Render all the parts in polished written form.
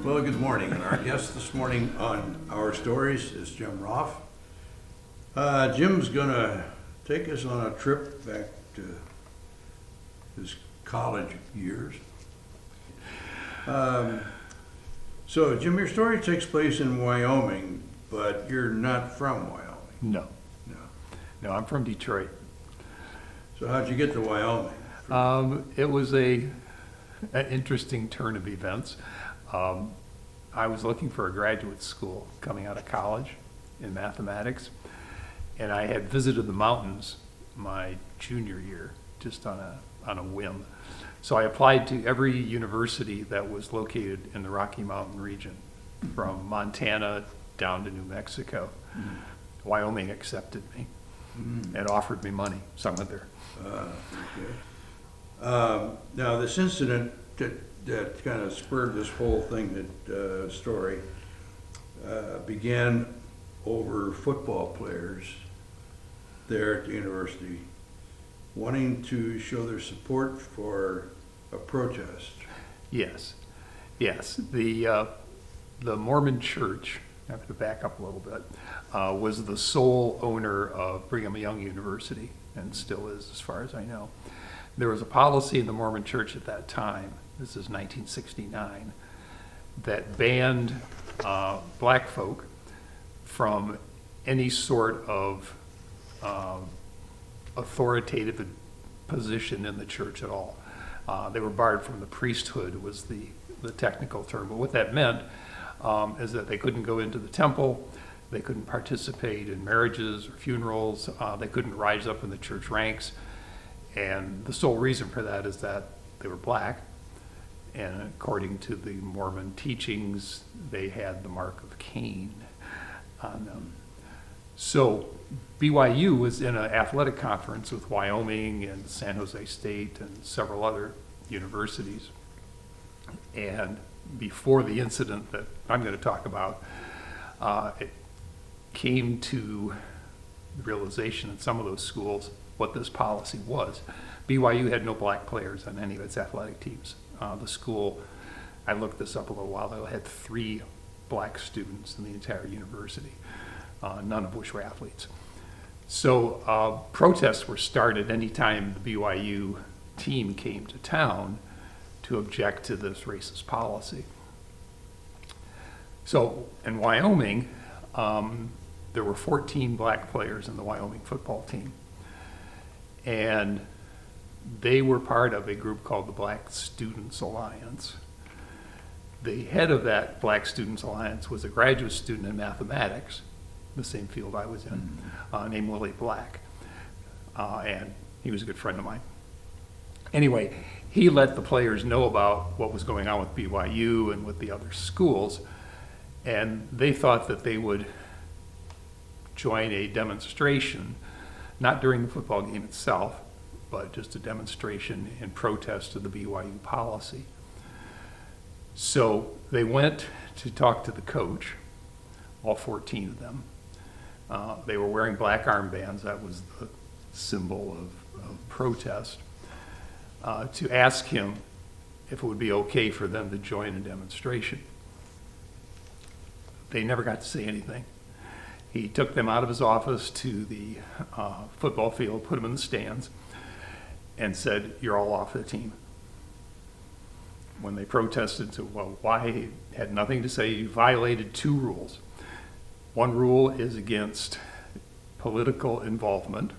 Well, good morning, and our guest this morning on Our Stories is Jim Rauff. Jim's gonna take us on a trip back to his college years. So, Jim, your story takes place in Wyoming, but you're not from Wyoming. No, No. no, I'm from Detroit. So how'd you get to Wyoming? It was an interesting turn of events. I was looking for a graduate school coming out of college in mathematics, and I had visited the mountains my junior year just on a whim. So I applied to every university that was located in the Rocky Mountain region, from Montana down to New Mexico. Wyoming accepted me and offered me money, so I went there. Okay. Now, this incident that kind of spurred this whole thing, that story, began over football players there at the university wanting to show their support for a protest. Yes, yes. The Mormon Church, I have to back up a little bit, was the sole owner of Brigham Young University, and still is as far as I know. There was a policy in the Mormon Church at that time, this is 1969, that banned black folk from any sort of authoritative position in the church at all. They were barred from the priesthood was the technical term, but what that meant is that they couldn't go into the temple, they couldn't participate in marriages or funerals, they couldn't rise up in the church ranks, and the sole reason for that is that they were black, and according to the Mormon teachings, they had the mark of Cain on them. So BYU was in an athletic conference with Wyoming and San Jose State and several other universities, and before the incident that I'm going to talk about, it came to the realization in some of those schools what this policy was. BYU had no black players on any of its athletic teams. The school, I looked this up a little while ago, had 3 black students in the entire university, none of which were athletes. So protests were started anytime the BYU team came to town to object to this racist policy. So in Wyoming, there were 14 black players in the Wyoming football team. And they were part of a group called the Black Students Alliance. The head of that Black Students Alliance was a graduate student in mathematics, the same field I was in, named Willie Black. And he was a good friend of mine. Anyway, he let the players know about what was going on with BYU and with the other schools, and they thought that they would join a demonstration, not during the football game itself, but just a demonstration in protest of the BYU policy. So they went to talk to the coach, all 14 of them. They were wearing black armbands, that was the symbol of protest, to ask him if it would be okay for them to join a demonstration. They never got to say anything. He took them out of his office to the football field, put them in the stands, and said, "You're all off the team." When they protested, said, well, why? He had nothing to say. You violated 2 rules. One rule is against political involvement,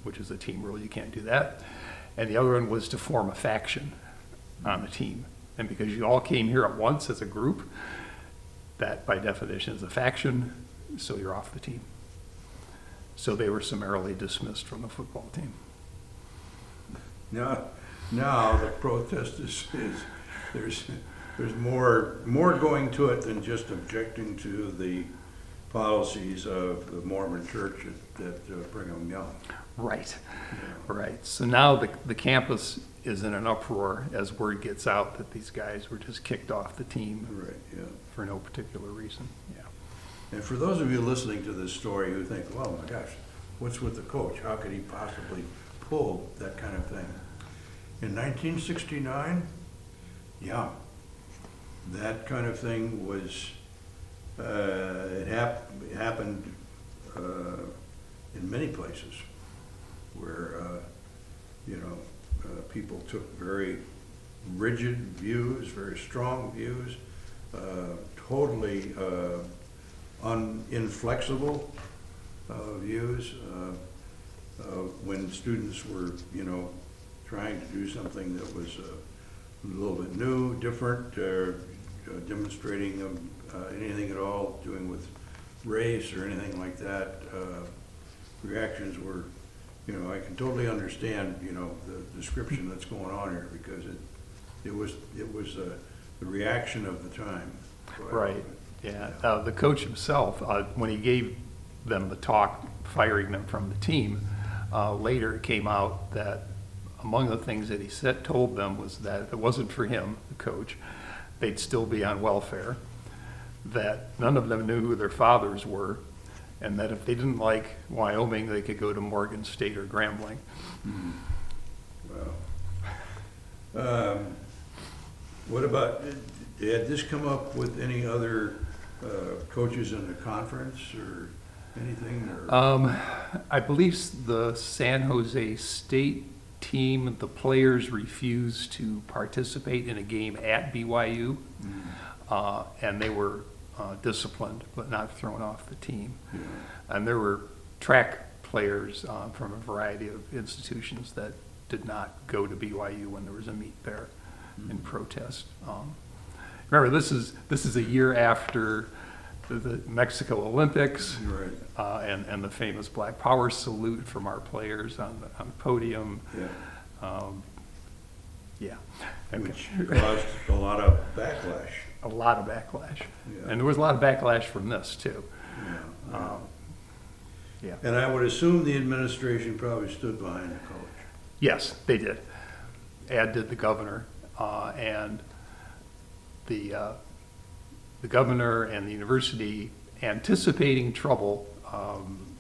which is a team rule, you can't do that. And the other one was to form a faction on the team. And because you all came here at once as a group, that by definition is a faction, so you're off the team. So they were summarily dismissed from the football team. Now the protest is there's more going to it than just objecting to the policies of the Mormon Church at Brigham Young. Right, right. So now the campus is in an uproar as word gets out that these guys were just kicked off the team for no particular reason. Yeah. And for those of you listening to this story who think, oh my gosh, what's with the coach? How could he possibly pull that kind of thing? In 1969, yeah, that kind of thing was, it happened in many places where, people took very rigid views, very strong views, totally inflexible views. When students were, trying to do something that was a little bit new, different, demonstrating anything at all, doing with race or anything like that, reactions were, I can totally understand, the description that's going on here, because it was the reaction of the time. Right, yeah. The coach himself, when he gave them the talk, firing them from the team, later it came out that among the things that he told them was that if it wasn't for him, the coach, they'd still be on welfare, that none of them knew who their fathers were, and that if they didn't like Wyoming, they could go to Morgan State or Grambling. Wow. What about, did this come up with any other coaches in the conference or anything? Or? I believe the San Jose State team, the players refused to participate in a game at BYU, and they were disciplined but not thrown off the team. Yeah. And there were track players from a variety of institutions that did not go to BYU when there was a meet there in protest. Remember, this is a year after the Mexico Olympics, Right. and the famous Black Power salute from our players on the podium. Yeah. And Which caused a lot of backlash. a lot of backlash. Yeah. And there was a lot of backlash from this too. Yeah. Yeah. And I would assume the administration probably stood behind the coach. Yes, they did. Ad did the governor, and the governor and the university, anticipating trouble,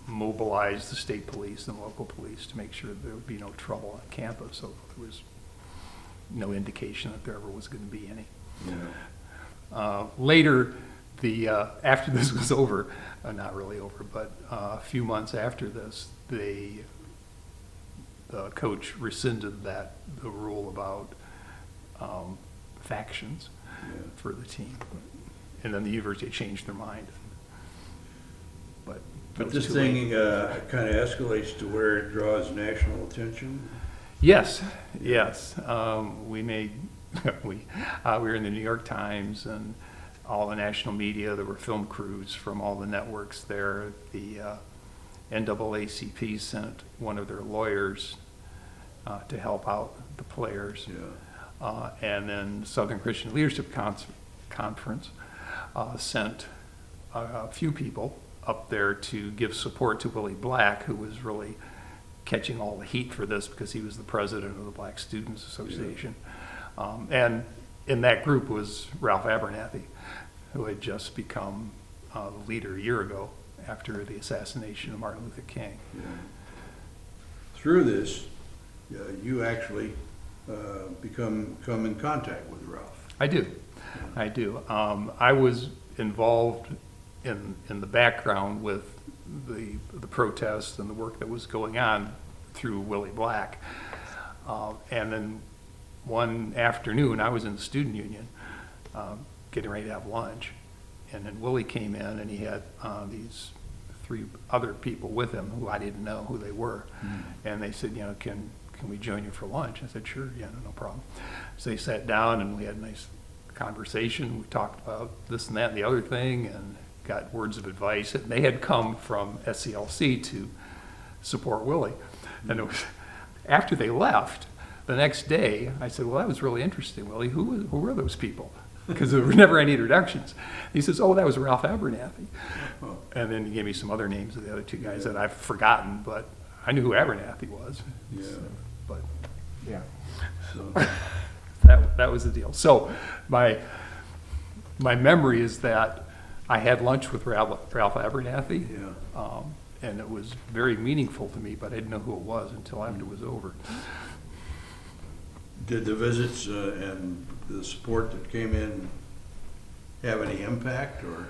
mobilized the state police and local police to make sure there would be no trouble on campus. So there was no indication that there ever was going to be any. Yeah. Later, after this was over, not really over, but a few months after this, the coach rescinded the rule about factions for the team, and then the university changed their mind. But this thing kind of escalates to where it draws national attention. Yes. We made we were in the New York Times and all the national media. There were film crews from all the networks there. The NAACP sent one of their lawyers to help out the players. Yeah. And then Southern Christian Leadership Conference sent a few people up there to give support to Willie Black, who was really catching all the heat for this because he was the president of the Black Students Association. And in that group was Ralph Abernathy, who had just become the leader a year ago after the assassination of Martin Luther King. Yeah. Through this, you actually come in contact with Rauff. I do. I was involved in the background with the protests and the work that was going on through Willie Black. And then one afternoon, I was in the student union getting ready to have lunch. And then Willie came in and he had these 3 other people with him who I didn't know who they were. And they said, can we join you for lunch? I said, sure, no problem. So they sat down and we had a nice conversation. We talked about this and that and the other thing and got words of advice. And they had come from SCLC to support Willie. And it was, after they left, the next day, I said, well, that was really interesting, Willie. Who were those people? Because there were never any introductions. He says, oh, that was Ralph Abernathy. And then he gave me some other names of the other 2 guys that I've forgotten, but I knew who Abernathy was. Yeah. But yeah, So, that was the deal. So my memory is that I had lunch with Ralph Abernathy, and it was very meaningful to me, but I didn't know who it was until after it was over. did the visits and the support that came in have any impact, or?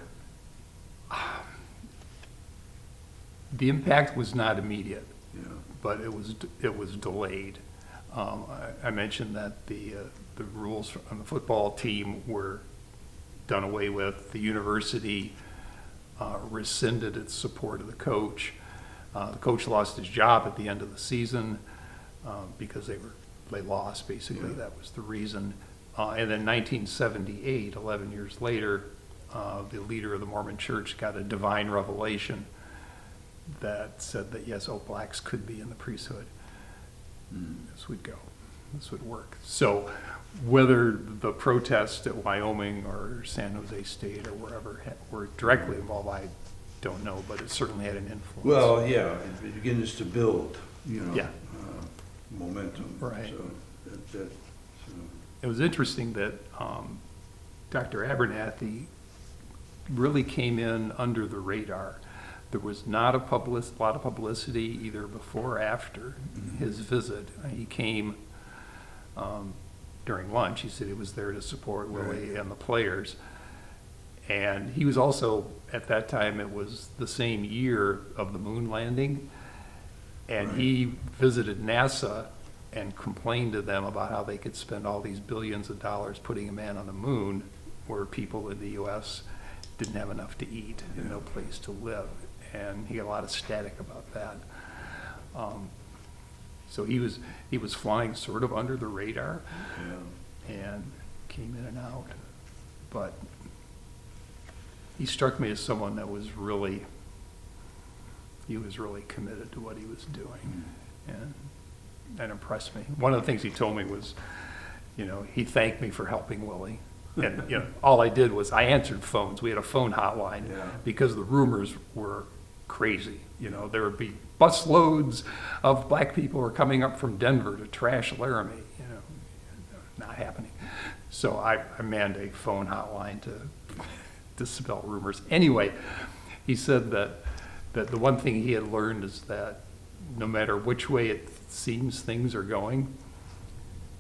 The impact was not immediate, Yeah. but it was delayed. I mentioned that the rules on the football team were done away with. The university rescinded its support of the coach. The coach lost his job at the end of the season because they lost, basically. Yeah. That was the reason. And then 1978, 11 years later, the leader of the Mormon Church got a divine revelation that said that, yes, blacks could be in the priesthood. This would go. This would work. So whether the protests at Wyoming or San Jose State or wherever were directly involved, I don't know, but it certainly had an influence. Well, yeah, it begins to build, Yeah. Momentum. Right. So It was interesting that Dr. Abernathy really came in under the radar. There was not a lot of publicity either before or after his visit. He came during lunch. He said he was there to support Willie and the players. And he was also, at that time, it was the same year of the moon landing. And he visited NASA and complained to them about how they could spend all these billions of dollars putting a man on the moon where people in the U.S. didn't have enough to eat and no place to live. And he got a lot of static about that. So he was flying sort of under the radar and came in and out. But he struck me as someone that was really committed to what he was doing. And that impressed me. One of the things he told me was, he thanked me for helping Willie. And, all I did was I answered phones. We had a phone hotline because the rumors were crazy. There would be busloads of black people were coming up from Denver to trash Laramie. Not happening. So I manned a phone hotline to dispel rumors. Anyway, he said that the one thing he had learned is that no matter which way it seems things are going,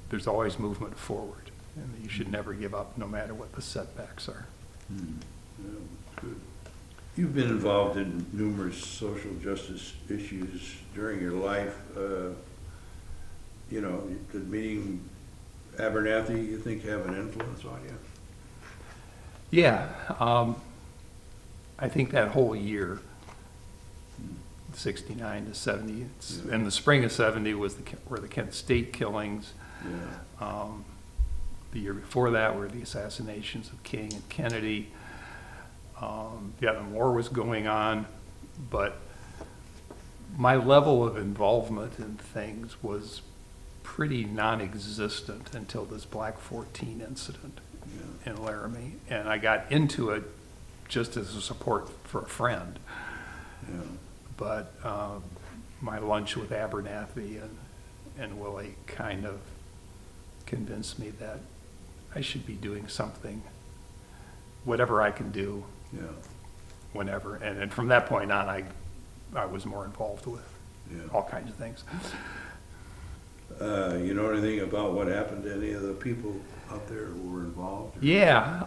there's always movement forward. And you should never give up no matter what the setbacks are. Yeah, good. You've been involved in numerous social justice issues during your life. Did meeting Abernathy, you think, have an influence on you? Yeah. I think that whole year, 69 to 70, in the spring of 70 were the Kent State killings. Yeah. The year before that were the assassinations of King and Kennedy. The Vietnam War was going on, but my level of involvement in things was pretty non-existent until this Black 14 incident in Laramie. And I got into it just as a support for a friend. Yeah. But my lunch with Abernathy and Willie kind of convinced me that I should be doing something, whatever I can do, whenever. And from that point on, I was more involved with all kinds of things. You know anything about what happened to any of the people out there who were involved? Yeah.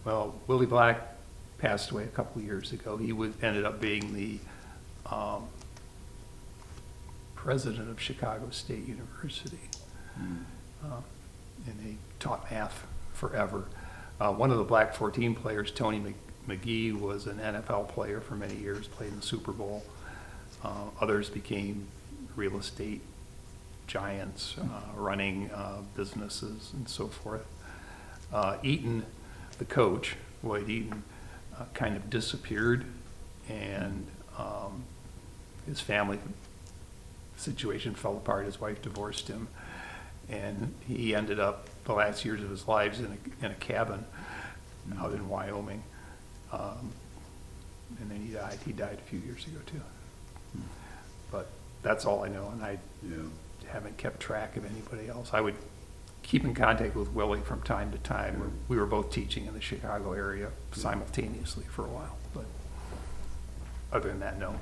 Well, Willie Black passed away a couple of years ago. He ended up being the president of Chicago State University. And he taught math forever. One of the Black 14 players, Tony McGee, was an NFL player for many years, played in the Super Bowl. Others became real estate giants, running businesses and so forth. Eaton, the coach, Lloyd Eaton, kind of disappeared, and his family situation fell apart. His wife divorced him, and he ended up the last years of his life in a cabin out in Wyoming. And then he died. He died a few years ago too. But that's all I know, and I haven't kept track of anybody else. I would keep in contact with Willie from time to time. We were both teaching in the Chicago area simultaneously for a while, but other than that, no.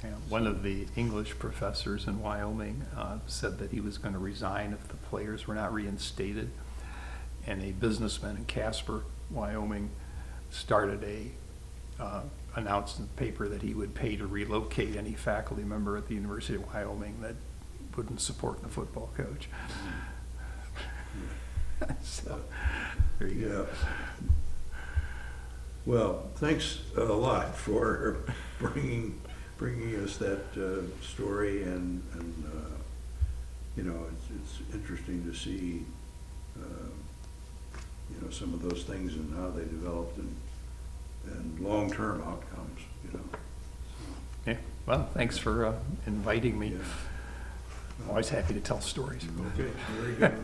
And one of the English professors in Wyoming said that he was going to resign if the players were not reinstated. and a businessman in Casper, Wyoming, started announced in the paper that he would pay to relocate any faculty member at the University of Wyoming that wouldn't support the football coach. So, there you go. Yeah. Well, thanks a lot for bringing us that story, and you know, it's interesting to see you know, some of those things and how they developed, and long-term outcomes, you know. Yeah, well, thanks for inviting me. Yeah. I'm always happy to tell stories. Okay, very good.